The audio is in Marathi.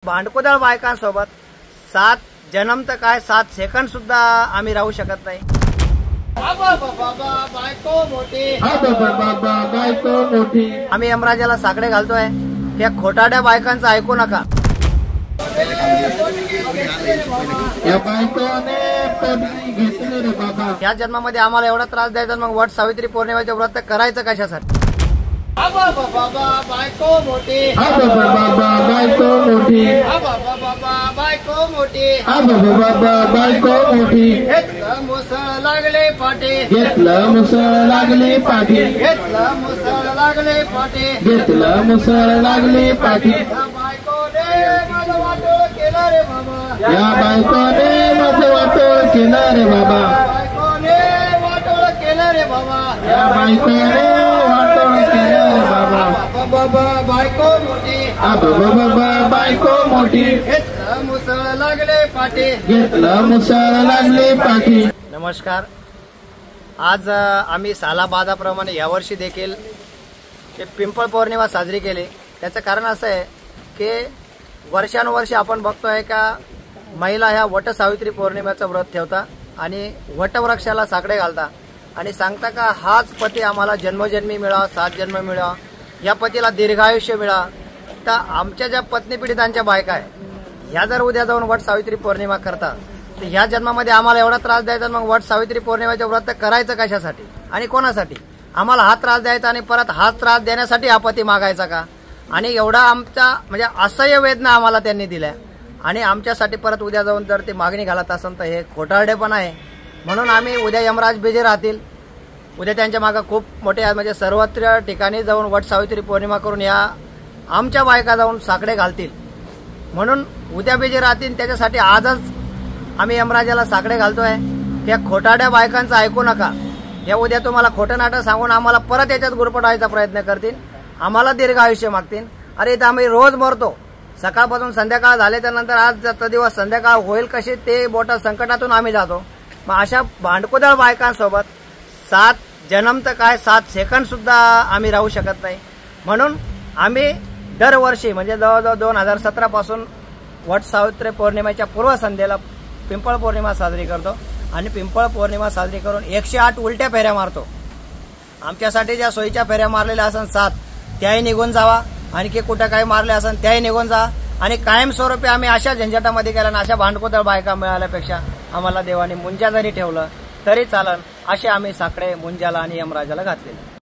भांडकुदळ बायकांसोबत 7 जन्म तर काय 7 सेकंद सुद्धा आम्ही राहू शकत नाही। आम्ही यमराजाला साकडे घालतोय। त्या खोटाड्या बायकांचं ऐकू नका। या जन्मामध्ये आम्हाला एवढा त्रास द्यायचा, मग वट सावित्री पौर्णिमेचे व्रत करायचं कशासाठी? बायको मोठी बायको मोठी घेतलं मुसळ लागले पाठी घेतलं मुसळ लागले पाठी घेतलं मुसळ लागले पाठी घेतलं मुसळ लागले पाठी बायकोने माझं वाटोळ केलं रे बाबा। या बायकोने माझं वाटोळ केलं रे बाबा। बायकोने वाटोळ केलं रे बाबा। या बायकोने वाटोळ केलं रे बाबा। बाबा बायको मोठी बायको मोठी घेतलं मुसळ लागले पाठी घेतलं मुसळ लागले पाठी। नमस्कार। आज आम्ही सालाबादाप्रमाणे यावर्षी देखील पिंपळ पौर्णिमा साजरी केली। त्याचं कारण असं आहे की वर्षानुवर्षी आपण बघतोय का महिला ह्या वट सावित्री पौर्णिमेचं व्रत ठेवता आणि वटवृक्षाला साकडे घालता आणि सांगता का हाच पती आम्हाला जन्मजन्मी मिळावा, 7 जन्म मिळावा, या पतीला दीर्घायुष्य मिळावा। तर आमच्या ज्या पत्नी पीडितांच्या बायका आहे ह्या जर उद्या जाऊन वट सावित्री पौर्णिमा करतात तर ह्या जन्मामध्ये आम्हाला एवढा त्रास द्यायचा, मग वट सावित्री पौर्णिमेचे व्रत करायचं कशासाठी आणि कोणासाठी? आम्हाला हा त्रास द्यायचा आणि परत हा त्रास देण्यासाठी हा पती मागायचा का? आणि एवढा आमचा म्हणजे असह्य वेदना आम्हाला त्यांनी दिल्या आणि आमच्यासाठी परत उद्या जाऊन जर ते मागणी घालत असेल तर हे खोटारडेपण आहे। म्हणून आम्ही उद्या यमराज बिझी राहतील, उद्या त्यांच्या मागे खूप मोठे म्हणजे सर्वत्र ठिकाणी जाऊन वट सावित्री पौर्णिमा करून या आमच्या बायका जाऊन साकडे घालतील, म्हणून उद्या बिझी राहतील। त्याच्यासाठी आजच आम्ही यमराजाला साकडे घालतोय। त्या खोटाड्या बायकांचं ऐकू नका। या उद्या तुम्हाला खोटं नाटक सांगून आम्हाला परत याच्यात गुरफटवायचा प्रयत्न करतील, आम्हाला दीर्घ आयुष्य मागतील। अरे इथं आम्ही रोज मरतो, सकाळपासून संध्याकाळ झाल्याच्या नंतर आजचा दिवस संध्याकाळ होईल कशी ते मोठ्या संकटातून आम्ही जातो। मग अशा भांडकुदळ बायकांसोबत 7 जन्म तर काय 7 सेकंद सुद्धा आम्ही राहू शकत नाही। म्हणून आम्ही दरवर्षी म्हणजे जवळजवळ 2017 पासून वट सावित्री पौर्णिमेच्या पूर्वसंध्येला पिंपळ पौर्णिमा साजरी करतो आणि पिंपळ पौर्णिमा साजरी करून 108 उलट्या फेऱ्या मारतो। आमच्यासाठी ज्या सोयीच्या फेऱ्या मारलेल्या असन 7 त्याही निघून जावा, आणखी कुठं काही मारले असन त्याही निघून जा आणि कायमस्वरूपी आम्ही अशा झंझटामध्ये गेला ना अशा भांडकुदळ बायका मिळाल्यापेक्षा आम्हाला देवाने मुंजा जरी ठेवलं तरी चालन असे आम्ही साकडे मुंजाला आणि यमराजाला घातलेले।